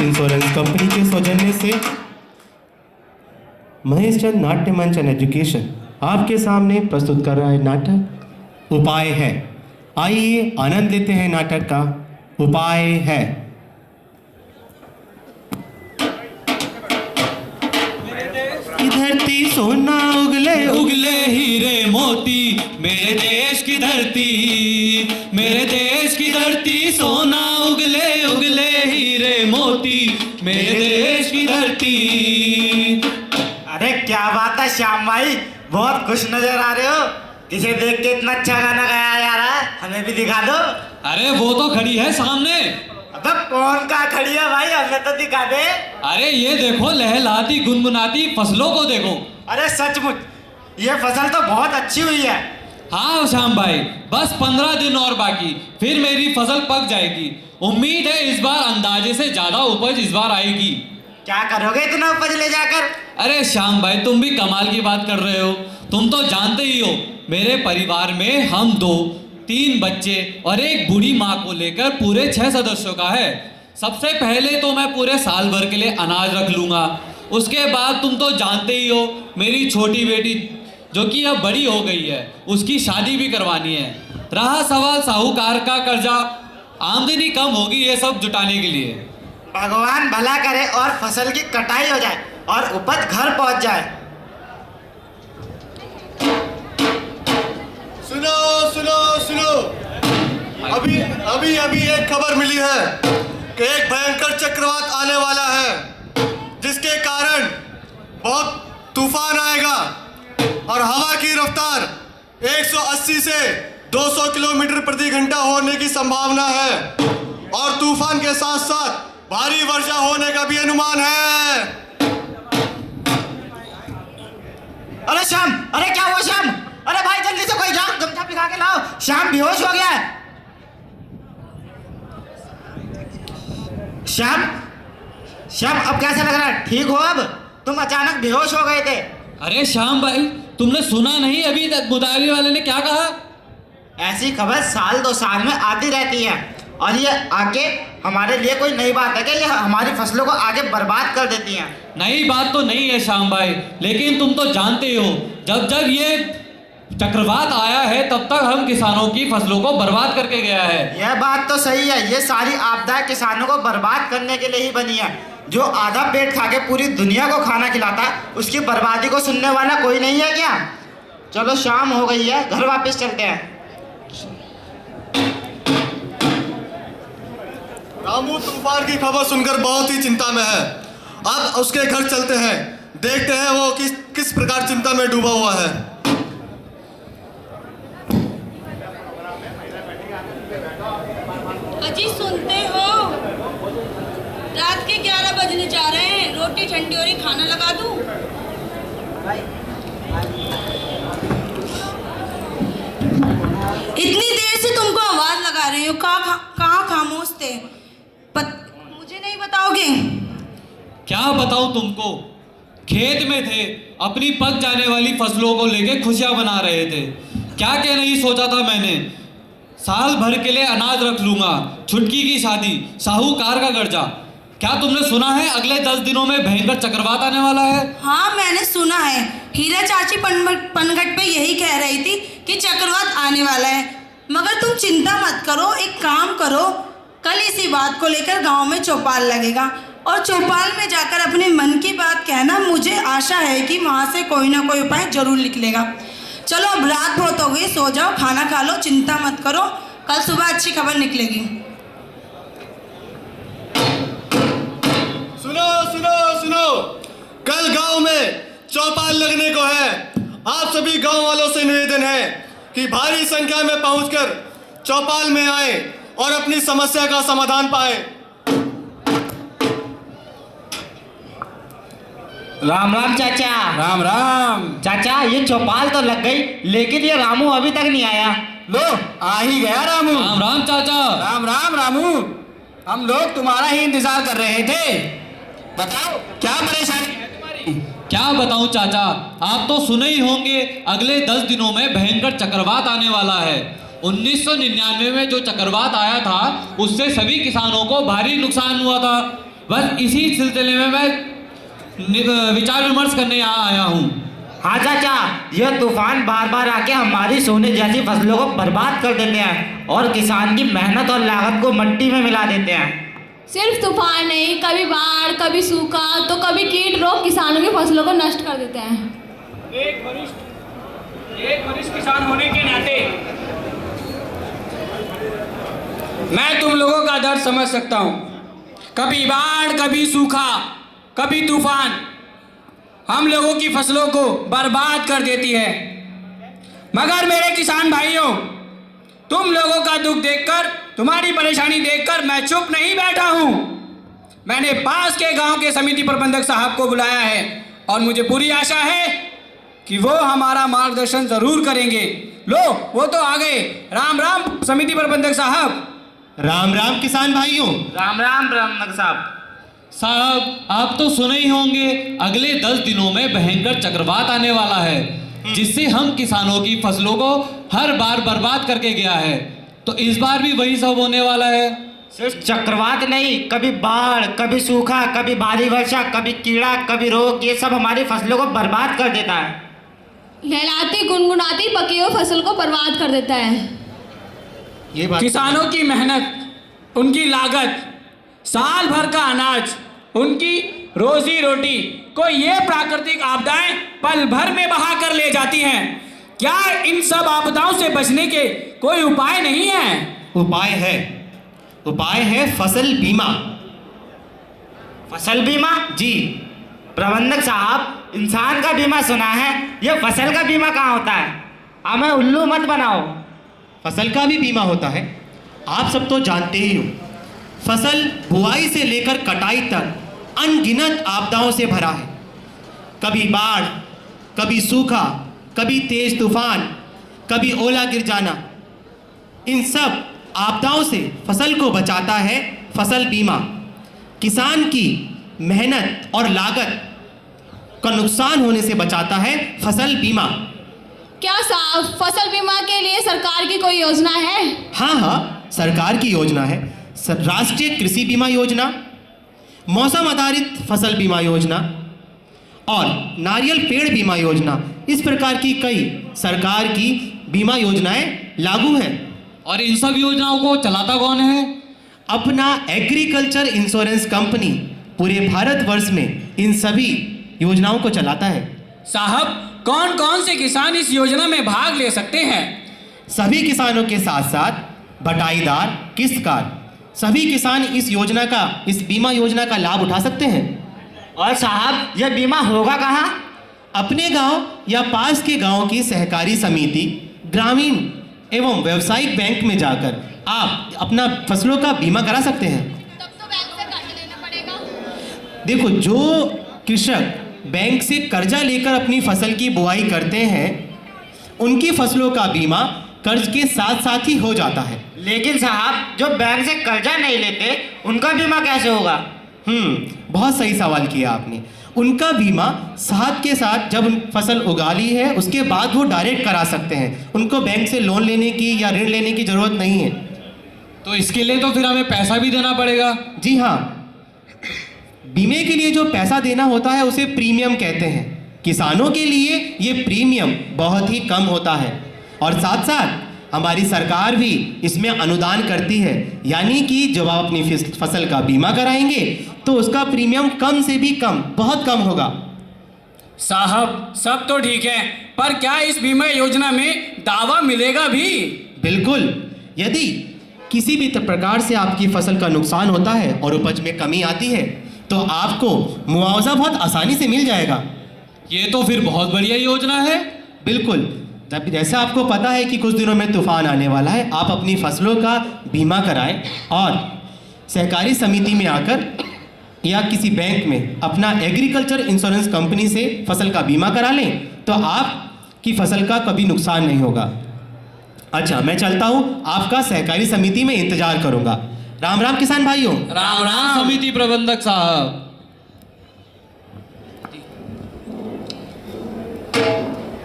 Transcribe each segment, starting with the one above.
Insurance company के सौजन्य से महेश चंद नाट्य मंच एंड एजुकेशन आपके सामने प्रस्तुत कर रहा है नाटक उपाय है। आइए आनंद लेते हैं नाटक का उपाय है। की धरती सोना उगले उगले हीरे मोती, मेरे देश की धरती, मेरे देश की धरती सोना उगले उगले हीरे मोती, मेरे देश की धरती। अरे क्या बात है श्याम भाई, बहुत खुश नजर आ रहे हो। किसे देख के इतना अच्छा गाना गाया यार, हमें भी दिखा दो। अरे वो तो खड़ी है सामने। अबे कौन का खड़ी है भाई, हमें तो दिखा दे। अरे ये देखो, लहलहाती गुनगुनाती फसलों को देखो। अरे सचमुच ये फसल तो बहुत अच्छी हुई है। हाँ श्याम भाई, बस 15 दिन और बाकी, फिर मेरी फसल पक जाएगी। उम्मीद है इस बार अंदाजे से ज्यादा उपज इस बार आएगी। क्या करोगे इतना उपज ले जाकर? अरे श्याम भाई, तुम भी कमाल की बात कर रहे हो। तुम तो जानते ही हो, मेरे परिवार में हम 2-3 बच्चे और एक बूढ़ी माँ को लेकर पूरे 6 सदस्यों का है। सबसे पहले तो मैं पूरे साल भर के लिए अनाज रख लूँगा। उसके बाद तुम तो जानते ही हो, मेरी छोटी बेटी जो कि अब बड़ी हो गई है, उसकी शादी भी करवानी है। रहा सवाल साहूकार का कर्जा, आमदनी कम होगी ये सब जुटाने के लिए। भगवान भला करे और फसल की कटाई हो जाए और उपज घर पहुंच जाए। सुनो सुनो सुनो, अभी एक खबर मिली है कि एक भयंकर चक्रवात आने वाला है, जिसके कारण बहुत तूफान आएगा और हवा की रफ्तार 180 से 200 किलोमीटर प्रति घंटा होने की संभावना है और तूफान के साथ साथ भारी वर्षा होने का भी अनुमान है। अरे श्याम, अरे क्या हुआ श्याम? अरे भाई जल्दी से कोई जाओ, गमछा पिघा के लाओ, श्याम बेहोश हो गया है। श्याम, श्याम अब कैसा लग रहा है? ठीक हो अब? तुम अचानक बेहोश हो गए थे। अरे श्याम भाई, तुमने सुना नहीं अभी तक मुदारी वाले ने क्या कहा? ऐसी खबर साल 2 साल में आती रहती है और ये आके हमारे लिए कोई नई बात है कि ये हमारी फसलों को आगे बर्बाद कर देती हैं। नई बात तो नहीं है श्याम भाई, लेकिन तुम तो जानते हो, जब जब ये चक्रवात आया है तब तक हम किसानों की फसलों को बर्बाद करके गया है। यह बात तो सही है, ये सारी आपदाएं किसानों को बर्बाद करने के लिए ही बनी है। जो आधा पेट खा के पूरी दुनिया को खाना खिलाता, उसकी बर्बादी को सुनने वाला कोई नहीं है क्या? चलो शाम हो गई है, घर वापस चलते हैं। रामू तूफान की खबर सुनकर बहुत ही चिंता में है। अब उसके घर चलते हैं, देखते हैं वो किस प्रकार चिंता में डूबा हुआ है। अजी सुनते हो, रात के 11 बजने जा रहे हैं, रोटी ठंडी हो रही, खाना लगा दूं? इतनी देर से तुमको आवाज लगा रही हूँ, कहाँ खामोश थे? मुझे नहीं बताओगे? क्या बताऊं तुमको, खेत में थे, अपनी पक जाने वाली फसलों को लेके खुशियां मना रहे थे। क्या क्या नहीं सोचा था मैंने, साल भर के लिए अनाज रख लूंगा, छुटकी की शादी, साहूकार का कर्जा। क्या तुमने सुना है अगले 10 दिनों में भयंकर चक्रवात आने वाला है? हाँ मैंने सुना है, हीरा चाची पनघट पे यही कह रही थी कि चक्रवात आने वाला है। मगर तुम चिंता मत करो, एक काम करो, कल इसी बात को लेकर गांव में चौपाल लगेगा और चौपाल में जाकर अपने मन की बात कहना। मुझे आशा है कि वहाँ से कोई ना कोई उपाय जरूर निकलेगा। चलो अब रात बहुत हो गई, सो जाओ, खाना खा लो, चिंता मत करो, कल सुबह अच्छी खबर निकलेगी। सुनो सुनो सुनो, कल गांव में चौपाल लगने को है। आप सभी गांव वालों से निवेदन है कि भारी संख्या में पहुंचकर चौपाल में आए और अपनी समस्या का समाधान पाए। राम राम चाचा। राम राम चाचा ये चौपाल तो लग गई, लेकिन ये रामू अभी तक नहीं आया। लो आ ही गया रामू। राम राम चाचा। राम राम रामू, हम लोग तुम्हारा ही इंतजार कर रहे थे। बताओ क्या परेशानी है तुम्हारी? क्या बताऊं चाचा, आप तो सुने ही होंगे अगले 10 दिनों में भयंकर चक्रवात आने वाला है। 1999 में जो चक्रवात आया था उससे सभी किसानों को भारी नुकसान हुआ था। बस इसी सिलसिले में मैं विचार विमर्श करने यहाँ आया हूँ। हाँ चाचा, यह तूफान बार बार आके हमारी सोने जैसी फसलों को बर्बाद कर देते हैं और किसान की मेहनत और लागत को मिट्टी में मिला देते हैं। सिर्फ तूफान नहीं, कभी बाढ़, कभी सूखा, तो कभी कीट रोग किसानों की फसलों को नष्ट कर देते हैं। एक वरिष्ठ किसान होने के नाते मैं तुम लोगों का दर्द समझ सकता हूँ। कभी बाढ़, कभी सूखा, कभी तूफान हम लोगों की फसलों को बर्बाद कर देती है। मगर मेरे किसान भाइयों, तुम लोगों का दुख देखकर, तुम्हारी परेशानी देखकर मैं चुप नहीं बैठा हूँ। मैंने पास के गांव के समिति प्रबंधक साहब को बुलाया है और मुझे पूरी आशा है कि वो हमारा मार्गदर्शन जरूर करेंगे। लो, वो तो आ गए। राम राम समिति प्रबंधक साहब। राम राम किसान भाइयों। राम राम प्रबंधक साहब। साहब, आप तो सुने ही होंगे, अगले 10 दिनों में भयंकर चक्रवात आने वाला है, जिससे हम किसानों की फसलों को हर बार बर्बाद करके गया है। तो इस बार भी वही सब होने वाला है। सिर्फ चक्रवात नहीं, कभी बाढ़, कभी सूखा, कभी भारी वर्षा, कभी कीड़ा, कभी रोग, ये सब हमारी फसलों को बर्बाद कर देता है। लहलाती गुनगुनाती पकी हुई फसल को बर्बाद कर देता है। ये बात किसानों की मेहनत, उनकी लागत, साल भर का अनाज, उनकी रोजी रोटी को ये प्राकृतिक आपदाएं पल भर में बहा कर ले जाती हैं। क्या इन सब आपदाओं से बचने के कोई उपाय नहीं है? उपाय है फसल बीमा। फसल बीमा? जी। प्रबंधक साहब, इंसान का बीमा सुना है, ये फसल का बीमा कहाँ होता है? हमें उल्लू मत बनाओ। फसल का भी बीमा होता है, आप सब तो जानते ही हो। फसल बुआई से लेकर कटाई तक अनगिनत आपदाओं से भरा है। कभी बाढ़, कभी सूखा, कभी तेज तूफान, कभी ओला गिर जाना। इन सब आपदाओं से फसल को बचाता है फसल बीमा। किसान की मेहनत और लागत का नुकसान होने से बचाता है फसल बीमा। क्या साहब, फसल बीमा के लिए सरकार की कोई योजना है? हाँ, सरकार की योजना है। राष्ट्रीय कृषि बीमा योजना, मौसम आधारित फसल बीमा योजना और नारियल पेड़ बीमा योजना, इस प्रकार की कई सरकार की बीमा योजनाएं लागू हैं। और इन सब योजनाओं को चलाता कौन है? अपना एग्रीकल्चर इंश्योरेंस कंपनी पूरे भारतवर्ष में इन सभी योजनाओं को चलाता है। साहब, कौन कौन से किसान इस योजना में भाग ले सकते हैं? सभी किसानों के साथ साथ बटाईदार, किस्तकार, सभी किसान इस बीमा योजना का लाभ उठा सकते हैं। और साहब, यह बीमा होगा कहाँ? अपने गांव या पास के गांव की सहकारी समिति, ग्रामीण एवं व्यावसायिक बैंक में जाकर आप अपना फसलों का बीमा करा सकते हैं। तब तो बैंक से कर्ज लेना पड़ेगा। देखो, जो कृषक बैंक से कर्जा लेकर अपनी फसल की बुआई करते हैं, उनकी फसलों का बीमा कर्ज के साथ साथ ही हो जाता है। लेकिन साहब, जो बैंक से कर्जा नहीं लेते, उनका बीमा कैसे होगा? बहुत सही सवाल किया आपने। उनका बीमा साथ के साथ जब फसल उगा ली है उसके बाद वो डायरेक्ट करा सकते हैं। उनको बैंक से लोन लेने की या ऋण लेने की ज़रूरत नहीं है। तो इसके लिए तो फिर हमें पैसा भी देना पड़ेगा। जी हाँ, बीमे के लिए जो पैसा देना होता है उसे प्रीमियम कहते हैं। किसानों के लिए ये प्रीमियम बहुत ही कम होता है और साथ साथ हमारी सरकार भी इसमें अनुदान करती है। यानी कि जब आप अपनी फसल का बीमा कराएंगे तो उसका प्रीमियम कम से भी कम, बहुत कम होगा। साहब, सब तो ठीक है, पर क्या इस बीमा योजना में दावा मिलेगा भी? बिल्कुल। यदि किसी भी प्रकार से आपकी फसल का नुकसान होता है और उपज में कमी आती है तो आपको मुआवजा बहुत आसानी से मिल जाएगा। ये तो फिर बहुत बढ़िया योजना है। बिल्कुल। जैसे आपको पता है कि कुछ दिनों में तूफान आने वाला है, आप अपनी फसलों का बीमा कराएं और सहकारी समिति में आकर या किसी बैंक में अपना एग्रीकल्चर इंश्योरेंस कंपनी से फसल का बीमा करा लें तो आपकी फसल का कभी नुकसान नहीं होगा। अच्छा, मैं चलता हूँ, आपका सहकारी समिति में इंतजार करूँगा। राम राम किसान भाइयों। राम राम समिति प्रबंधक साहब।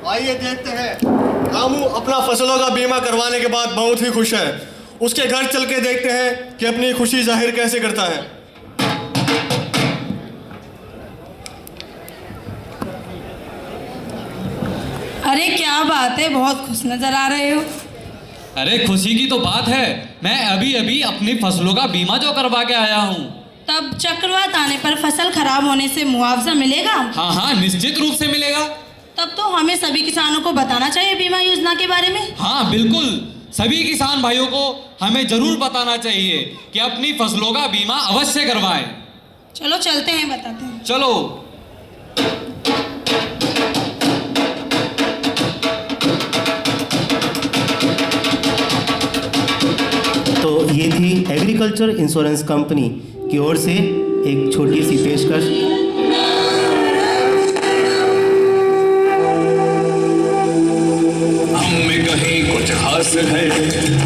आइए देखते हैं। रामू अपना फसलों का बीमा करवाने के बाद बहुत ही खुश है। उसके घर चल के देखते हैं कि अपनी खुशी जाहिर कैसे करता है। अरे क्या बात है, बहुत खुश नजर आ रहे हो। अरे खुशी की तो बात है, मैं अभी अभी अपनी फसलों का बीमा जो करवा के आया हूँ। तब चक्रवात आने पर फसल खराब होने से मुआवजा मिलेगा? हाँ हाँ, निश्चित रूप से मिलेगा। तब तो हमें सभी किसानों को बताना चाहिए बीमा योजना के बारे में। हाँ बिल्कुल, सभी किसान भाइयों को हमें जरूर बताना चाहिए कि अपनी फसलों का बीमा अवश्य करवाएं। चलो चलते हैं, बताते हैं। चलो। तो ये थी एग्रीकल्चर इंश्योरेंस कंपनी की ओर से एक छोटी सी पेशकश। हम में कहीं कुछ खास है,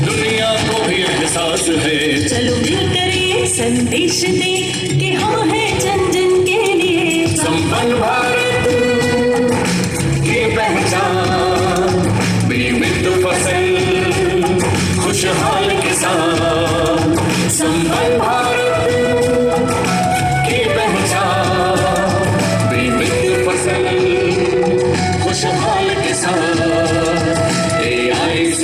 दुनिया को भी एहसास है। चलो मिलकर ये संदेश दे कि हम हैं जन जन के लिए। संपन्न भारत की पहचान, बीमित फसल, खुशहाल किसान। संपन्न भारत की पहचान, बीमित फसल, खुशहाल किसान। AIC